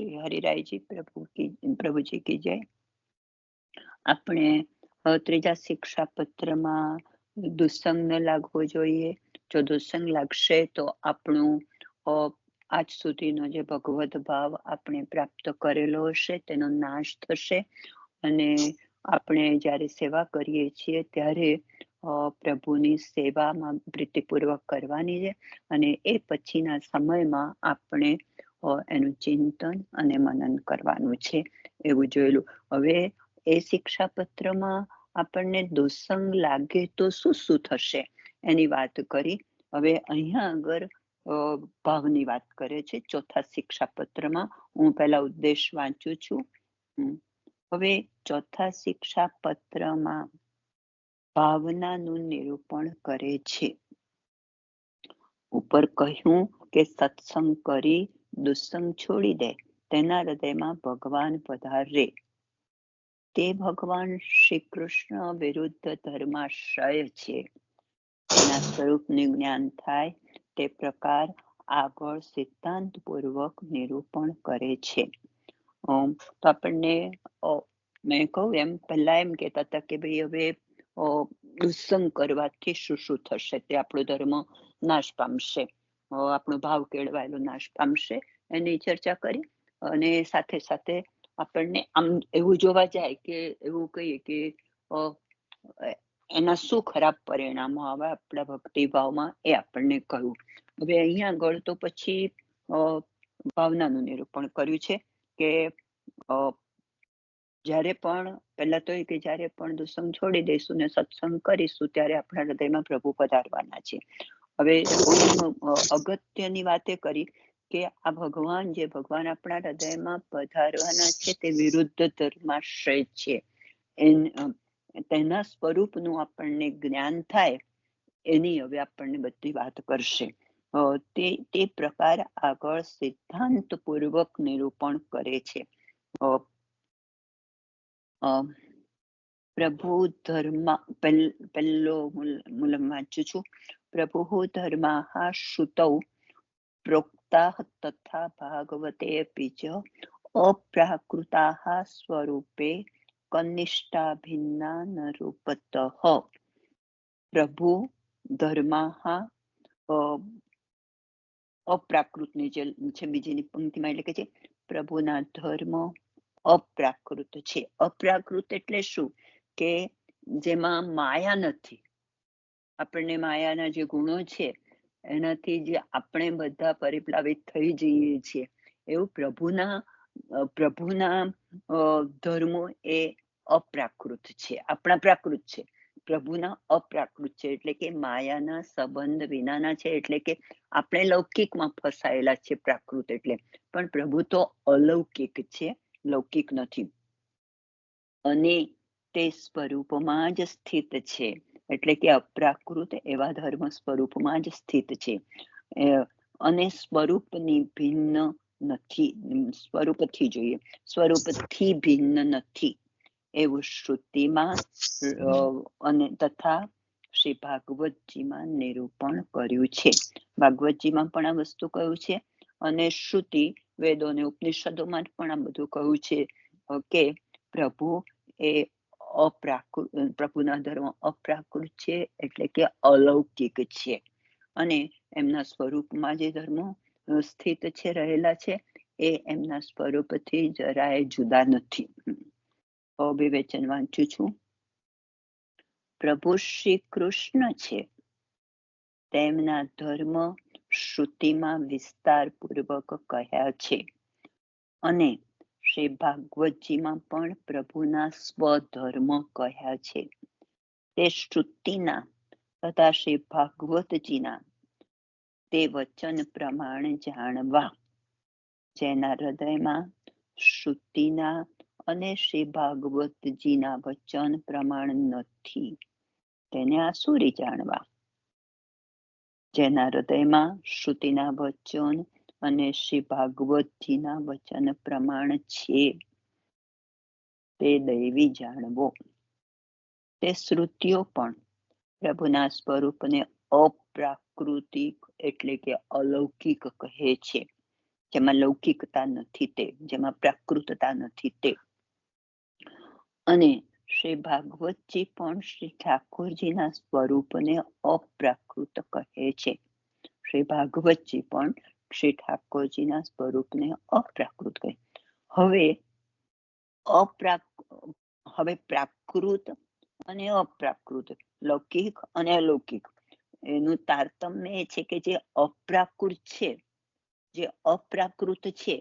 શ્રી હરિરાયજી પ્રભુજી કી જય. આપણે ત્રીજા શિક્ષાપત્રમાં દુસ્સંગ ન લાગવો જોઈએ. જો દુસ્સંગ લાગશે તો આપણું આજ સુધીનો જે ભગવત ભાવ આપણે પ્રાપ્ત કરેલો હશે તેનો નાશ થશે અને આપણે જ્યારે સેવા કરીએ છીએ ત્યારે પ્રભુની સેવામાં પ્રીતિપૂર્વક કરવાની છે અને એ પછીના સમયમાં આપણે એનું ચિંતન અને મનન કરવાનું છે એવું જોયેલું. હવે એ શિક્ષાપત્રમાં આપણને દુસ્સંગ લાગે તો શું શું થશે એની વાત કરી. હવે અહીંયા આગળ ભાવની વાત કરે છે ચોથા શિક્ષાપત્રમાં. હું પહેલા ઉદ્દેશ વાંચું છું. હવે ચોથા શિક્ષાપત્રમાં ભાવનાનું નિરૂપણ કરે છે. ઉપર કહ્યું કે સત્સંગ કરી દુસ્સંગ છોડી દે, તેના હૃદયમાં ભગવાન પધારે. તે ભગવાન શ્રી કૃષ્ણ વિરુદ્ધ ધર્માશ્રય છે. એના સ્વરૂપનું જ્ઞાન થાય તે પ્રકાર આગળ સિદ્ધાંત પૂર્વક નિરૂપણ કરે છે. તો આપણને મેં કહું એમ પહેલા એમ કહેતા હતા કે ભાઈ હવે દુસ્સંગ કરવાથી શું શું થશે, તે આપણો ધર્મ નાશ પામશે, આપણો ભાવ કેળવાયેલો નાશ પામશે, એની ચર્ચા કરી. અને સાથે સાથે આપણને આમ એવું જોવા જાય કે એવું કહીએ કે એના શું ખરાબ પરિણામો આવે આપણા ભક્તિભાવમાં, એ આપણને કહ્યું. હવે અહીંયા આગળ તો પછી ભાવનાનું નિરૂપણ કર્યું છે કે જ્યારે પણ પહેલા તો કે જ્યારે પણ દુસ્સંગ છોડી દઈશું ને સત્સંગ કરીશું ત્યારે આપણા હૃદયમાં પ્રભુ પધારવાના છે. હવે અગત્યની વાત એ કરી કે આ ભગવાન જે ભગવાન આપણા હૃદયમાં પધારવાના છે તે વિરુદ્ધ ધર્માશ્રય છે. તેના સ્વરૂપનું આપણને જ્ઞાન થાય એની હવે આપણને બધી વાત કરશે. તે પ્રકાર આગળ સિદ્ધાંત પૂર્વક નિરૂપણ કરે છે. પ્રભુ ધર્મ પહેલો મૂલમ વાંચું છું. પ્રભુ ધર્માઃ શ્રુતૌ પ્રોક્તાઃ તથા ભાગવતે અપી ચ અપ્રાકૃતાઃ સ્વરૂપે કનિષ્ઠા ભિન્ના નરૂપતઃ. પ્રભુ ધર્માઃ અપ્રાકૃતની જે છે બીજીની પંક્તિમાં, એટલે કે છે પ્રભુના ધર્મ અપ્રાકૃત છે. અપ્રાકૃત એટલે શું કે જેમાં માયા નથી. આપણને માયાના જે ગુણો છે એનાથી જે આપણે બધા પરિપ્લાવિત થઈ જઈએ છીએ, એવું પ્રભુના ધર્મો એ અપ્રાકૃત છે, આપણા પ્રાકૃત છે. પ્રભુના અપ્રાકૃત છે એટલે કે માયાના સંબંધ વિનાના છે. એટલે કે આપણે લૌકિકમાં ફસાયેલા છે પ્રાકૃત એટલે, પણ પ્રભુ તો અલૌકિક છે, લૌકિક નથી. અને તે સ્વરૂપમાં જ સ્થિત છે, એટલે કે અપ્રાકૃત એવા ધર્મ સ્વરૂપમાં જ સ્થિત છે અને સ્વરૂપની ભિન્ન નથી. સ્વરૂપથી જોઈએ, સ્વરૂપથી ભિન્ન નથી એવું શ્રુતિમાં અને તથા શ્રી ભાગવતજીમાં નિરૂપણ કર્યું છે. ભાગવતજીમાં પણ આ વસ્તુ કહ્યું છે અને શ્રુતિ વેદો અને ઉપનિષદોમાં પણ આ બધું કહ્યું છે કે પ્રભુ એ પ્રભુના ધર્મ અપ્રાકૃત છે, એટલે કે અલૌકિક છે. અને એમના સ્વરૂપમાં જે ધર્મો સ્થિત છે, રહેલા છે, એ એમના સ્વરૂપથી જરાય જુદા નથી. વિવેચન વાંચું છું. પ્રભુ શ્રી કૃષ્ણ છે, તેમના ધર્મ શ્રુતિમાં વિસ્તાર પૂર્વક કહ્યા છે અને શ્રી ભાગવતજીમાં પણ પ્રભુના સ્વધર્મ કહ્યા છે. તે શ્રુતિના તથા શ્રી ભાગવતજીના તે વચન પ્રમાણે જાણવા. જેના હૃદયમાં શ્રુતિના અને શ્રી ભાગવતજીના વચન પ્રમાણ નથી, તેને આસુરી જાણવા. જેના હૃદયમાં શ્રુતિના વચન અને શ્રી ભાગવતજીના વચન પ્રમાણ છે, તે દૈવી જાણવો. તે શ્રુતિઓ પણ પ્રભુના સ્વરૂપને અપ્રાકૃતિક એટલે કે અલૌકિક કહે છે. જેમાં લૌકિકતા નથી તે, જેમાં પ્રાકૃતતા નથી તે. અને શ્રી ભાગવતજી પણ શ્રી ઠાકોરજીના સ્વરૂપને અપ્રાકૃત કહે છે. શ્રી ભાગવતજી પણ શ્રી ઠાકોરજીના સ્વરૂપને અપ્રાકૃત કહે. હવે પ્રાકૃત અને અપ્રાકૃત, લૌકિક અને અલૌકિક, એનું તારતમ્ય એ છે કે જે અપ્રાકૃત છે, જે અપ્રાકૃત છે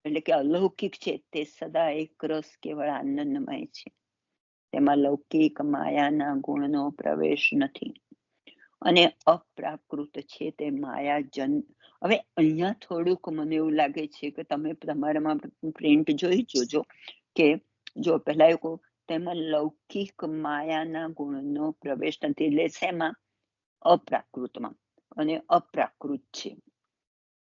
એટલે કે અલૌકિક છે, તે સદા એક રસ કેવળ આનંદમય છે. તેમાં લૌકિક માયાના ગુણનો પ્રવેશ નથી. અને અપ્રાકૃત છે તે માયાજન. હવે અહીંયા થોડુંક મને એવું લાગે છે કે તમે તમારામાં પ્રિન્ટ જોઈ જોજો કે જો પહેલા એવું તેમાં લૌકિક માયાના ગુણનો પ્રવેશ નથી, એટલે શેમાં? અપ્રાકૃતમાં. અને અપ્રાકૃત છે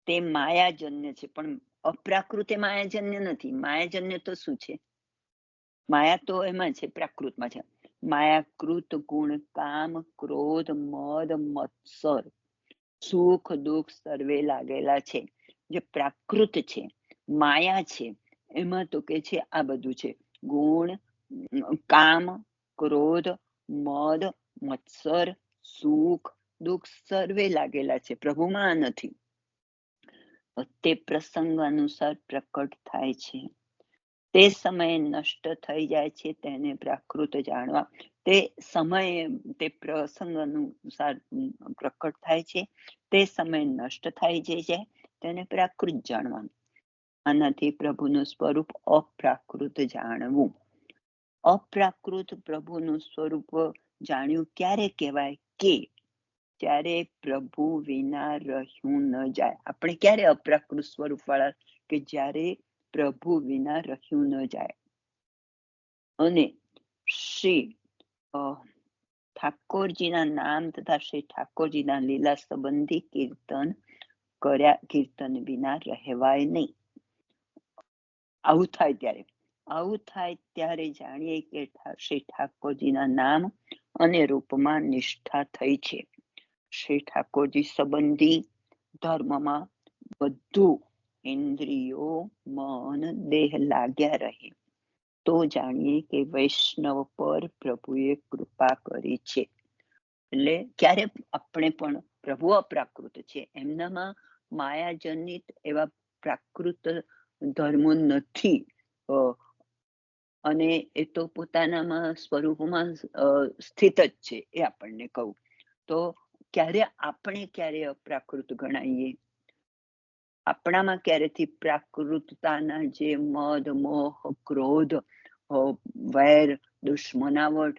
તે માયાજન્ય છે, પણ અપ્રાકૃત એ માયાજન્ય નથી. માયાજન્ય તો શું છે? માયા તો એમાં છે, પ્રાકૃતમાં છે. માયાકૃત ગુણ કામ, ક્રોધ, મદ, મત્સર, સુખ દુઃખ સર્વે લાગેલા છે. જે પ્રાકૃત છે, માયા છે, એમાં તો કે છે આ બધું છે. ગુણ, કામ, ક્રોધ, મદ, મત્સર, સુખ દુઃખ સર્વે લાગેલા છે, પ્રભુમાં નથી. તે પ્રસંગ અનુસાર પ્રકટ થાય છે, તે સમયે નષ્ટ થઈ જાય છે, તેને પ્રાકૃત જાણવા. તે સમયે, તે પ્રસંગ અનુસાર પ્રકટ થાય છે, તે સમયે નષ્ટ થઈ જાય છે, તેને પ્રાકૃત જાણવા. આનાથી પ્રભુનું સ્વરૂપ અપ્રાકૃત જાણવું. અપ્રાકૃત પ્રભુનું સ્વરૂપ જાણ્યું ક્યારે કહેવાય? કે ત્યારે પ્રભુ વિના રહ્યું ન જાય. આપણે ક્યારે અપ્રાકૃત સ્વરૂપ વાળા? કે જ્યારે પ્રભુ વિના રહ્યું ન જાય. અને શ્રી ઠાકોરજીના નામ તથા શ્રી ઠાકોરજીના લીલા સંબંધી કીર્તન કર્યા, કીર્તન વિના રહેવાય નહીં. આવું થાય ત્યારે જાણીએ કે શ્રી ઠાકોરજીના નામ અને રૂપમાં નિષ્ઠા થઈ છે. શ્રી ઠાકોરજી સંબંધી ધર્મમાં બધું ઇન્દ્રિયો, મન, દેહ લાગ્યા રહે તો જાણીએ કે વૈષ્ણવ પર પ્રભુએ કૃપા કરી છે. એટલે ક્યારે આપણે પણ, પ્રભુ અપ્રાકૃત છે, એમનામાં માયાજનિત એવા પ્રાકૃત ધર્મો નથી, અને એ તો પોતાનામાં સ્વરૂપમાં સ્થિત જ છે. એ આપણને કહું તો ક્યારે અપ્રાકૃત ગણાઈએ? આપણામાં ક્યારેથી પ્રાકૃતતાના જે મદ, મોહ, ક્રોધ, વૈર, દુશ્મનાવટ,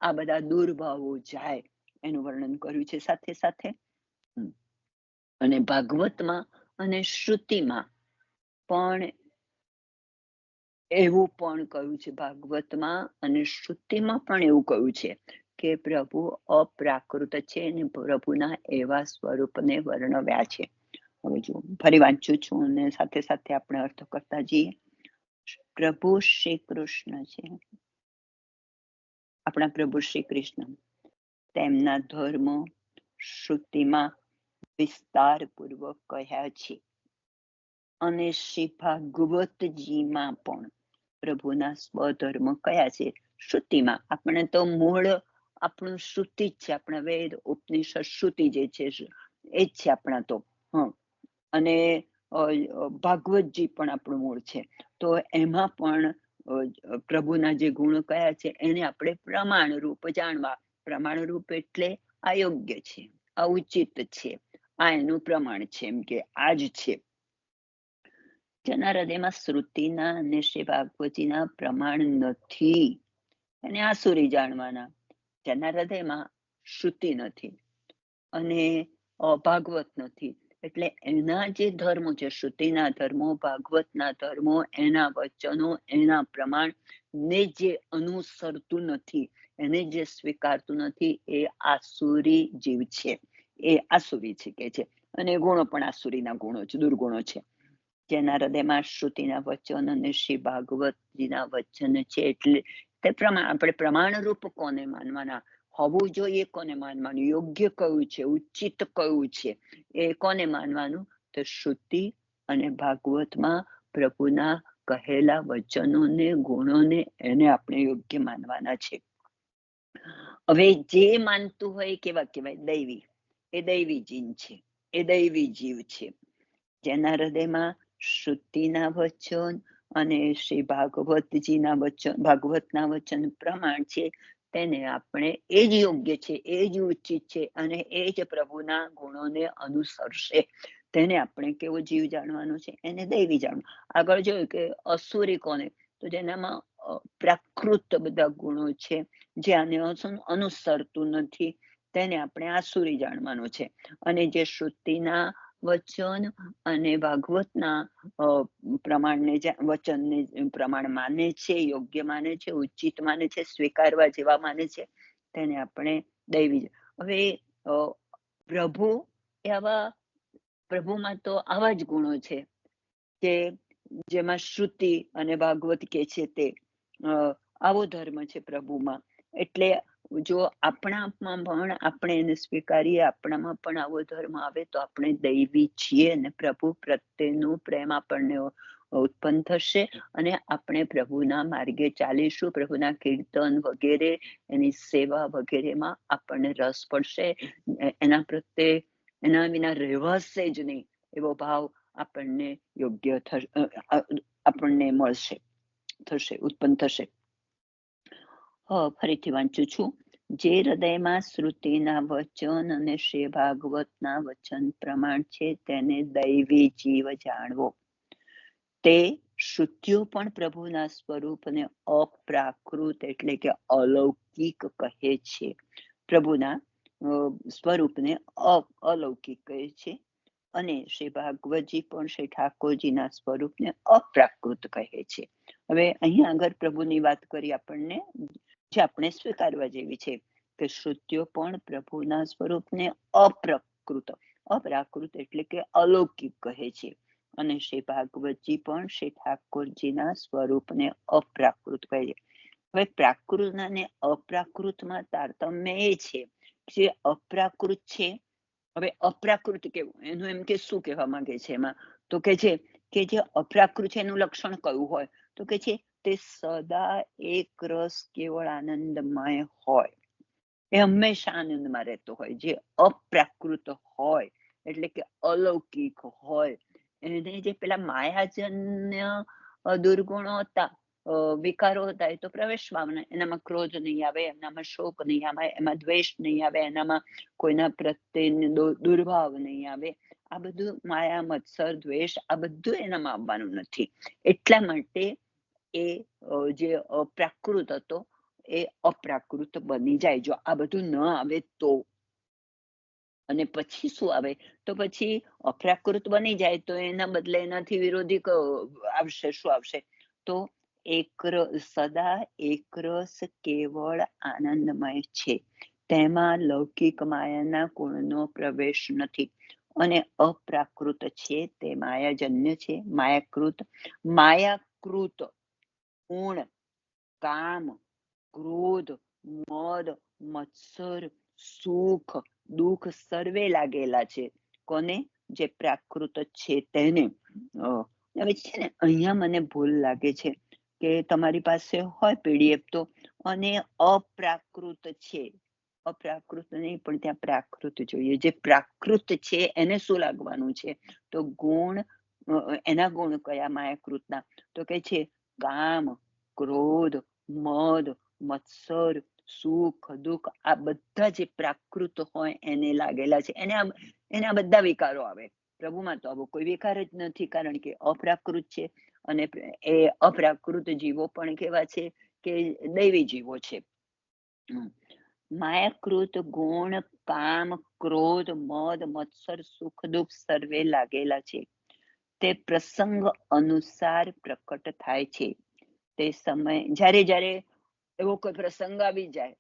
આ બધા દુર્ભાવો જાય એનું વર્ણન કર્યું છે સાથે સાથે. અને ભાગવતમાં અને શ્રુતિમાં પણ એવું પણ કહ્યું છે. ભાગવતમાં અને શ્રુતિમાં પણ એવું કહ્યું છે કે પ્રભુ અપ્રાકૃત છે અને પ્રભુના એવા સ્વરૂપને વર્ણવ્યા છે. હવે જો ફરી વાંચું છું અને સાથે સાથે આપણે અર્થ કરતા જઈએ. પ્રભુ શ્રી કૃષ્ણ છે, આપણા પ્રભુ શ્રી કૃષ્ણ, તેમના ધર્મ શ્રુતિમાં વિસ્તાર પૂર્વક કહ્યા છે. અને શ્રી ભાગવતજીમાં પણ પ્રભુના સ્વધર્મ કયા છે? શ્રુતિમાં. આપણે તો મૂળ આપણું શ્રુતિ જ છે, આપણા વેદ ઉપનિષદ શ્રુતિ જે છે એ જ છે આપણા તો. અને ભાગવતજી પણ આપણું મૂળ છે. તો એમાં પણ પ્રભુના જે ગુણ કયા છે એને આપણે પ્રમાણ રૂપ જાણવા. પ્રમાણ રૂપ એટલે આ યોગ્ય છે, આ ઉચિત છે, આ એનું પ્રમાણ છે, એમ કે આ જ છે. જેના હૃદયમાં શ્રુતિના અને શ્રી ભાગવતજીના પ્રમાણ નથી એને આસુરી જાણવાના. જેના હૃદયમાં શ્રુતિ નથી અને ભાગવત નથી, એટલે એના જે ધર્મો છે, શ્રુતિના ધર્મો, ભાગવતના ધર્મો, એના વચનો, એના પ્રમાણ ને જે અનુસરતું નથી, એને જે સ્વીકારતું નથી, એ આસુરી જીવ છે. એ આસુરી છે કે છે. અને ગુણો પણ આસુરીના ગુણો છે, દુર્ગુણો છે. જેના હૃદયમાં શ્રુતિના વચન અને શ્રી ભાગવતજીના વચન છે, એટલે તે પ્રમાણ, આપણે પ્રમાણરૂપ કોને માનવાના? હોવું જોઈએ કોને માનવાનું? યોગ્ય કયું છે, ઉચિત કયું છે, એ કોને માનવાનું? તો શ્રુતિ અને ભાગવતમાં પ્રભુના કહેલા વચનોને, ગુણોને એને આપણે યોગ્ય માનવાના છે. હવે જે માનતું હોય કેવા કહેવાય? દૈવી. એ દૈવી જીન છે, એ દૈવી જીવ છે. જેના હૃદયમાં શ્રુતિના વચન અને શ્રી ભાગવતજીના વચન, ભાગવતના વચન પ્રમાણ છે, તેને આપણે એ જ યોગ્ય છે, એ જ ઉચિત છે અને એ જ પ્રભુના ગુણોને અનુસરશે. તેને આપણે કેવો જીવ જાણવાનો છે? એને દૈવી જાણવું. આગળ જોયું કે અસુરી કોને? તો જેનામાં પ્રાકૃત બધા ગુણો છે, જે આને અનુસરતું નથી, તેને આપણે આસુરી જાણવાનું છે. અને જે શ્રુતિના વચન અને ભાગવતના પ્રમાણને, વચનને પ્રમાણ માને છે, યોગ્ય માને છે, ઉચિત માને છે, સ્વીકારવા જેવા માને છે, તેને આપણે દૈવી. હવે પ્રભુ એવા, પ્રભુમાં તો આવા જ ગુણો છે કે જેમાં શ્રુતિ અને ભાગવત કે છે તે આવો ધર્મ છે પ્રભુમાં. એટલે જો આપણામાં પણ આપણે એને સ્વીકારીએ, આપણામાં પણ આવો ધર્મ આવે તો આપણે દૈવી છીએ અને પ્રભુ પ્રત્યેનું પ્રેમ આપણને ઉત્પન્ન થશે અને આપણે પ્રભુના માર્ગે ચાલીશું. પ્રભુના કીર્તન વગેરે, એની સેવા વગેરેમાં આપણને રસ પડશે. એના પ્રત્યે, એના વિના રહેવાશે જ નહીં એવો ભાવ આપણને યોગ્ય થશે, આપણને મળશે, થશે, ઉત્પન્ન થશે. ફરીથી વાંચું છું. જે હૃદયમાં શ્રુતિના વચન અને શ્રી ભાગવતના વચન પ્રમાણ છે, તેને દૈવી જીવ જાણવો. તે શ્રુતિઓ પણ પ્રભુના સ્વરૂપને અપ્રાકૃત એટલે કે અલૌકિક કહે છે. પ્રભુના સ્વરૂપને અલૌકિક કહે છે અને શ્રી ભાગવતજી પણ શ્રી ઠાકોરજીના સ્વરૂપને અપ્રાકૃત કહે છે. હવે અહીંયા આગળ પ્રભુની વાત કરી આપણને, જે આપણે સ્વીકારવા જેવી છે કે શ્રુતિઓ પણ પ્રભુના સ્વરૂપને અપ્રાકૃત, અપ્રાકૃત એટલે કે અલૌકિક કહે છે અને શ્રી ભાગવતજી પણ શ્રી ઠાકોરજીના સ્વરૂપને અપ્રાકૃત કહે છે. હવે પ્રાકૃત અને અપ્રાકૃતમાં તારતમ્ય એ છે જે અપ્રાકૃત છે. હવે અપ્રાકૃત કેવું, એનું એમ કે શું કહેવા માંગે છે એમાં? તો કે છે કે જે અપ્રાકૃત છે એનું લક્ષણ કયું હોય? તો કે છે તે સદા એક રસ કેવળ આનંદમય હોય, એ હંમેશા આનંદમાં રહેતો હોય. જે અપ્રાકૃત હોય એટલે કે અલૌકિક હોય, એને જે પેલા માયાજન્ય દુર્ગુણો હતા, વિકારો હતા, એ તો પ્રવેશ પામે. એનામાં ક્રોધ નહીં આવે, એનામાં શોક નહીં આવે, એમાં દ્વેષ નહીં આવે, એનામાં કોઈના પ્રત્યે દુર્ભાવ નહીં આવે. આ બધું માયા, મત્સર, દ્વેષ, આ બધું એનામાં આવવાનું નથી. એટલા માટે એ જે પ્રાકૃત હતો એ અપ્રાકૃત બની જાય જો આ બધું ન આવે તો. અને પછી શું આવે? તો પછી અપ્રાકૃત બની જાય તો એના બદલે એનાથી વિરોધી આવશે. શું આવશે? તો સદા એકરસ કેવળ આનંદમય છે, તેમાં લૌકિક માયાના ગુણનો પ્રવેશ નથી અને અપ્રાકૃત છે તે માયાજન્ય છે, માયાકૃત. માયાકૃત ગુણ કામ, ક્રોધ, મદ, મત્સર, સુખ, દુઃખ સર્વે લાગેલા છે. કોને? જે પ્રાકૃત છે તેને. હવે છે ને, અહીંયા મને ભૂલ લાગે છે કે તમારી પાસે હોય પીડીએફ તો, અને અપ્રાકૃત છે, અપ્રાકૃત નહીં પણ ત્યાં પ્રાકૃત જોઈએ. જે પ્રાકૃત છે એને શું લાગવાનું છે? તો ગુણ, એના ગુણ કયા માયાકૃતના? તો કે છે કામ, ક્રોધ, મદ, મત્સર, સુખ, દુઃખ, આ બધા જે પ્રાકૃત હોય એને લાગેલા છે. એને આ બધા વિકારો આવે. પ્રભુમાં તો આવો કોઈ વિકાર જ નથી, કારણ કે અપ્રાકૃત છે. અને એ અપ્રાકૃત જીવો પણ કેવા છે? કે દૈવી જીવો છે. માયાકૃત ગુણ કામ, ક્રોધ, મદ, મત્સર, સુખ, દુઃખ સર્વે લાગેલા છે. તે પ્રસંગ અનુસાર પ્રકટ થાય છે. તે સમય જ્યારે એવો કોઈ પ્રસંગ આવી જાય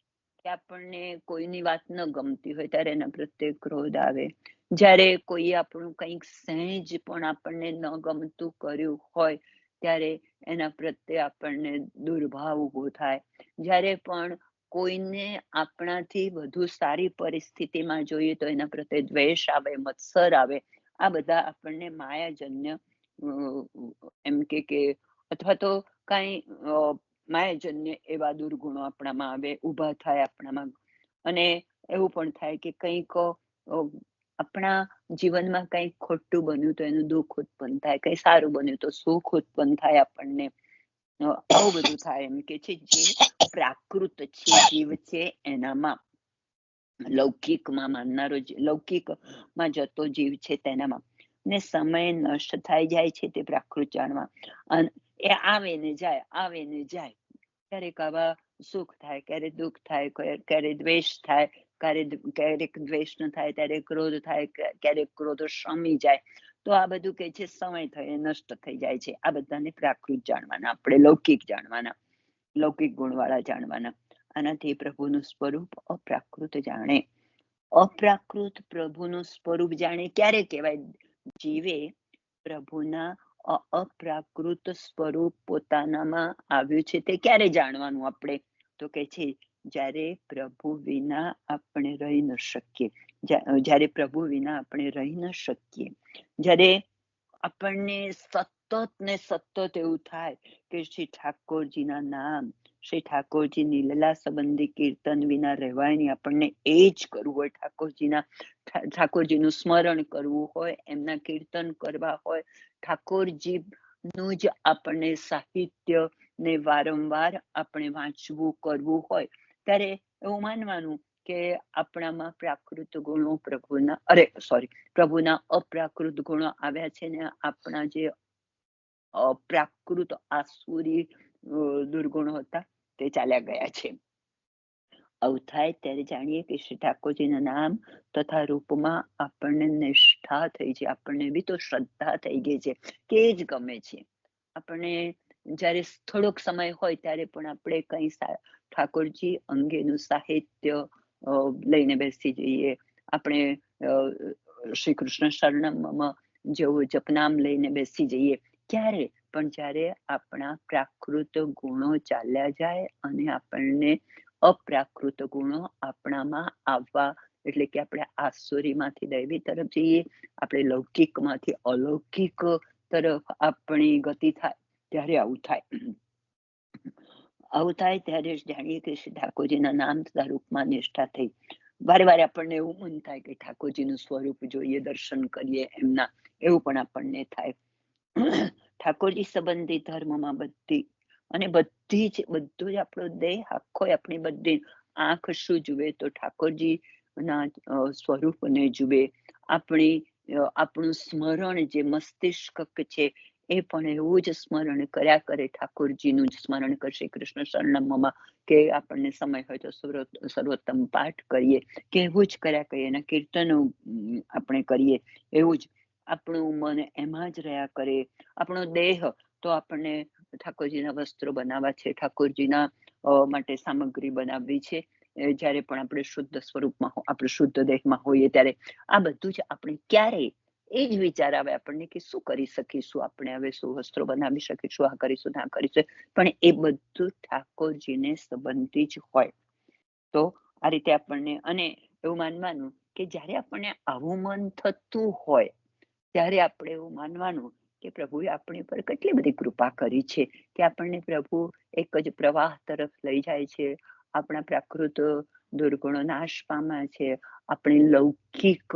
કે આપણને કોઈની વાત ન ગમતી હોય ત્યારે એના પ્રત્યે ક્રોધ આવે. જ્યારે કોઈ આપણું કંઈક સહેજ પણ આપણને ન ગમતું કર્યું હોય ત્યારે એના પ્રત્યે આપણને દુર્ભાવ ઉભો થાય. જ્યારે પણ કોઈને આપણાથી વધુ સારી પરિસ્થિતિમાં જોઈએ તો એના પ્રત્યે દ્વેષ આવે, મત્સર આવે. આ બધા આપણને માયાજન્ય એમ કે અથવા તો કાંઈ માયાજન્ય એવા દુર્ગુણો આપણામાં આવે, ઊભા થાય આપણામાં. અને એવું પણ થાય કે કંઈક આપણા જીવનમાં કંઈક ખોટું બન્યું તો એનું દુઃખ ઉત્પન્ન થાય, કંઈ સારું બન્યું તો સુખ ઉત્પન્ન થાય આપણને. આવું બધું થાય. એમ કે છે જે પ્રાકૃત છે, જીવ છે એનામાં, લૌકિકમાં માનનારો, લૌકિકમાં જતો જીવ છે તેનામાં, ને સમય નષ્ટ થઈ જાય છે તે પ્રાકૃત જાણવા. અને એ આવે ને જાય, આવે ને જાય. ક્યારેક આવા સુખ થાય, ક્યારેક દુઃખ થાય, ક્યારેક દ્વેષ થાય, ક્યારેક દ્વેષ ન થાય ત્યારે ક્રોધ થાય, ક્યારેક ક્રોધ શમી જાય. તો આ બધું કે છે સમય થયે નષ્ટ થઈ જાય છે. આ બધાને પ્રાકૃત જાણવાના, આપણે લૌકિક જાણવાના, લૌકિક ગુણવાળા જાણવાના. આનાથી પ્રભુનું સ્વરૂપ અપ્રાકૃત જાણે. અપ્રાકૃત પ્રભુનું સ્વરૂપ જાણે ક્યારે કહેવાય? જીવે પ્રભુના અપ્રાકૃત સ્વરૂપ પોતાનામાં આવ્યું છે તે ક્યારે જાણવાનું આપણે? તો કે છે જ્યારે પ્રભુ વિના આપણે રહી ન શકીએ. જ્યારે પ્રભુ વિના આપણે રહી ન શકીએ, જ્યારે આપણને સતત ને સતત એવું થાય કે શ્રી ઠાકોરજીના નામ, શ્રી ઠાકોરજીની લીલા સંબંધી કીર્તન વિના રહેવાય નહીં. આપણને એ જ કરવું હોય, ઠાકોરજીનું સ્મરણ કરવું હોય, એમના કીર્તન કરવા હોય, ઠાકોરજીનું જ આપણને સાહિત્ય ને વારંવાર આપણે વાંચવું, કરવું હોય, ત્યારે એવું માનવાનું કે આપણામાં પ્રાકૃત ગુણો પ્રભુના અપ્રાકૃત ગુણો આવ્યા છે ને આપણા જે પ્રાકૃત આસુરી દુર્ગુણો હતા તે ચાલ્યા ગયા છે. આવું થાય ત્યારે જાણીએ કે શ્રી ઠાકોરજીના નામ તથા રૂપમાં આપણને નિષ્ઠા થઈ છે, આપણને બી તો શ્રદ્ધા થઈ ગઈ છે કે જ ગમે છે. આપણને જ્યારે થોડોક સમય હોય ત્યારે પણ આપણે કંઈ ઠાકોરજી અંગેનું સાહિત્ય લઈને બેસી જઈએ. આપણે શ્રી કૃષ્ણ શરણમમાં જેવું જપનામ લઈને બેસી જઈએ. ક્યારે પણ જ્યારે આપણા પ્રાકૃત ગુણો ચાલ્યા જાય અને આપણને અપ્રાકૃત ગુણો આપણામાં આવવા, એટલે કે આપણે આસુરીમાંથી દૈવી તરફ જઈએ, આપણે લૌકિકમાંથી અલૌકિક તરફ આપણી ગતિ થાય, ત્યારે આવું થાય. આવું થાય ત્યારે જાણીએ કે શ્રી ઠાકોરજીના નામ તથા રૂપમાં નિષ્ઠા થઈ. વારે વારે આપણને એવું મન થાય કે ઠાકોરજીનું સ્વરૂપ જોઈએ, દર્શન કરીએ એમના, એવું પણ આપણને થાય. ઠાકોરજી સંબંધી ધર્મમાં બધું જ આપણો દેહ આખો, આપણી બધી આંખ શું જુએ તો ઠાકોરજીના સ્વરૂપને જુએ. આપણું સ્મરણ જે મસ્તિષ્ક છે એ પણ એવું જ સ્મરણ કર્યા કરે, ઠાકોરજીનું જ સ્મરણ કરશે. કૃષ્ણ શરણમમાં કે આપણને સમય હોય તો સર્વોત્તમ પાઠ કરીએ, કે એવું જ કર્યા કરીએ, એના કીર્તનો આપણે કરીએ, એવું જ આપણું મન એમાં જ રહ્યા કરે. આપણો દેહ તો આપણને ઠાકોરજીના વસ્ત્રો બનાવવા છે, ઠાકોરજીના માટે સામગ્રી બનાવવી છે. જ્યારે પણ આપણે શુદ્ધ સ્વરૂપમાં, આપણે શુદ્ધ દેહમાં હોઈએ ત્યારે આ બધું જ આપણે ક્યારે એ જ વિચાર આવે આપણને કે શું કરી શકીશું આપણે, હવે શું વસ્ત્રો બનાવી શકીશું, આ કરીશું, આ કરીશું, પણ એ બધું ઠાકોરજીને સંબંધી જ હોય. તો આ રીતે આપણને, અને એવું માનવાનું કે જ્યારે આપણને આવું મન થતું હોય ત્યારે આપણે એવું માનવાનું કે પ્રભુએ આપણી પર કેટલી બધી કૃપા કરી છે કે આપણને પ્રભુ એક જ પ્રવાહ તરફ લઈ જાય છે. આપણા પ્રાકૃત દુર્ગુણો નાશ પામ્યા છે. આપણી લૌકિક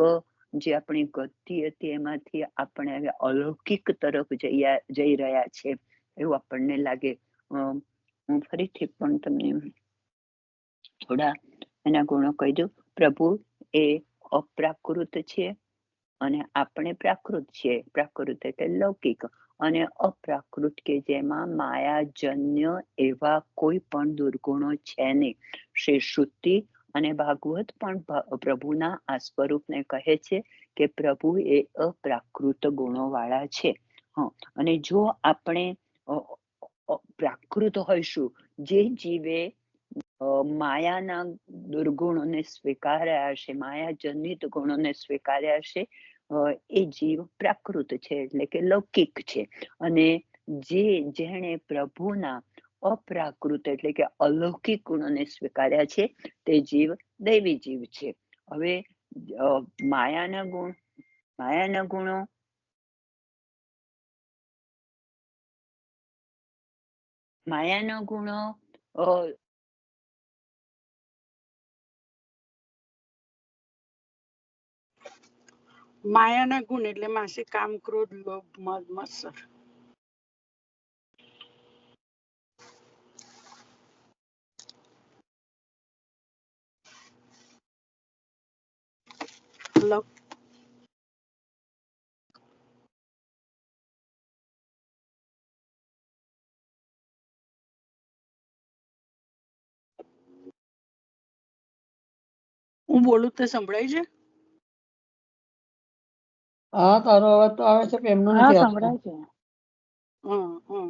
જે આપણી ગતિ હતી એમાંથી આપણે હવે અલૌકિક તરફ જઈ રહ્યા છે એવું આપણને લાગે. હું ફરીથી પણ તમને થોડા એના ગુણો કહી દઉં. પ્રભુ એ અપ્રાકૃત છે અને આપણે પ્રાકૃત છીએ. પ્રાકૃત એટલે લૌકિક, અને અપ્રાકૃત કે જેમાં માયાજન્ય એવા કોઈ પણ દુર્ગુણો છે નહીં. શ્રી શ્રુતિ અને ભાગવત પણ પ્રભુના આ સ્વરૂપને કહે છે કે પ્રભુ એ અપ્રાકૃત ગુણો વાળા છે. અને જો આપણે પ્રાકૃત હોઈશું, જે જીવે માયાના દુર્ગુણોને સ્વીકાર્યા હશે, માયાજનિત ગુણોને સ્વીકાર્યા હશે, એ જીવ પ્રાકૃત છે, એટલે કે લૌકિક છે. અને જેણે પ્રભુના અપ્રાકૃત એટલે કે અલૌકિક ગુણોને સ્વીકાર્યા છે તે જીવ દૈવી જીવ છે. હવે માયાના ગુણો માયાના ગુણો માયાના ગુણ એટલે માસી કામ, ક્રોધ, લોભ, મદ, મત્સર. હેલો, હું બોલું તે સંભળાય છે? હા, તારો અવાજ તો આવે છે, પણ એમનો નથી આવતો. સંભળાય છે. હમ હમ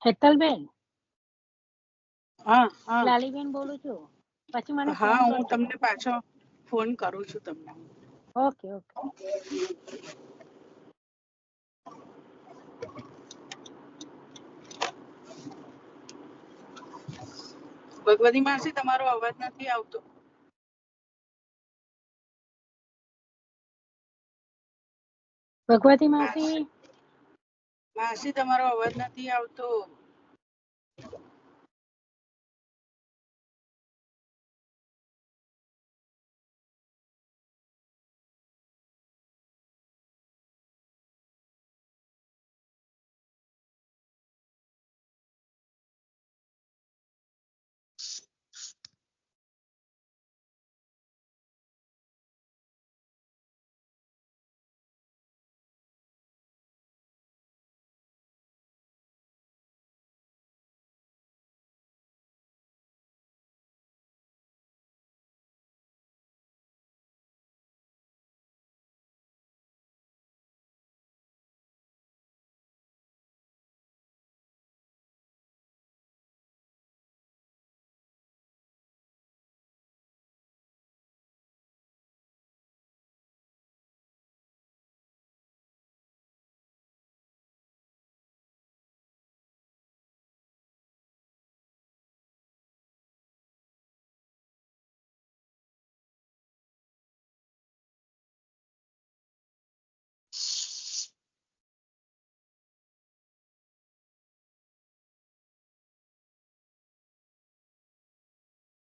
હેતલબેન, હા હા લાલીબેન બોલું છું. પછી મને હા, ફોન હું કરજો. તમને પાછો ફોન કરું છું તમને. Okay okay. ભગવતી માસી, તમારો અવાજ નથી આવતો. ભગવતી માસી, માસી, તમારો અવાજ નથી આવતો.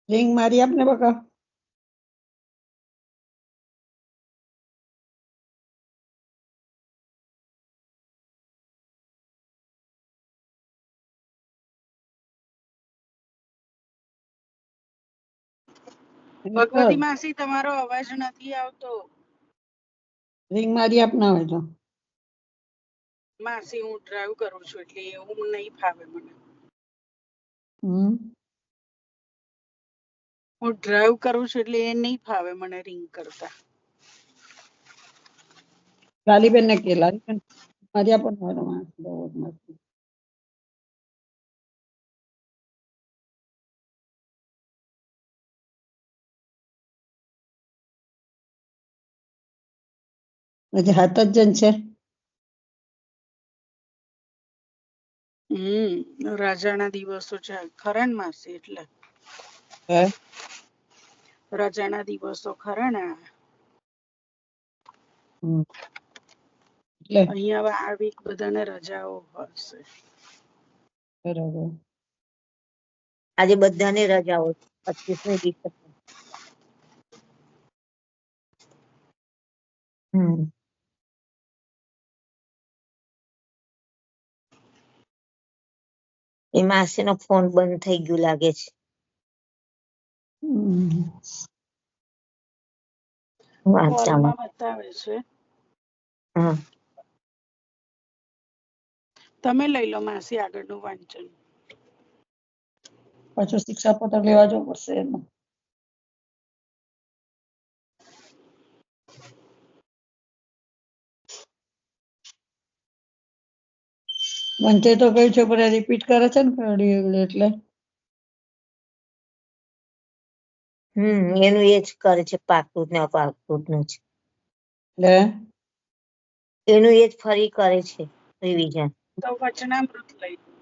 રિંગ મારી આપને બકા. ભગવતી માસી, તમારો અવાજ નથી આવતો. રિંગ મારી આપના હોય તો. માસી, હું ડ્રાઈવ કરું છું એટલે એવું નહીં ફાવે મને. હું ડ્રાઈવ કરું છું એટલે એ નહીં ફાવે મને રિંગ કરતા. લાલીબેન ને કે, લાલીબેન મારી આપને હોય તો બહુ જ મસ્ત. હજી 7 જ જણ છે. રજાના દિવસો છે ખરા ને માસી, એટલે હે? રજાના દિવસો ખરા ને. એટલે અહીંયા હવે આ વીક બધાને રજાઓ હશે. બરાબર. આજે બધાને રજાઓ 25મી ડિસેમ્બર. એ માસીનો ફોન બંધ થઈ ગયું લાગે છે. વાંચામાં. કોલમાં બતાવે છે. હા, તમે લઈ લો માસી આગળનું વાંચન. પાછું શિક્ષાપત્ર લેવા જવું પડશે એમાં. વંચે તો કઈ છે પણ રિપીટ કરે છે ને એટલે એનું એ જ કરે છે, પાકૃત ને અપાકૃત નું જ. એટલે એનું એ જ ફરી કરે છે રિવિઝન. તો વચનામૃત લઈ લો.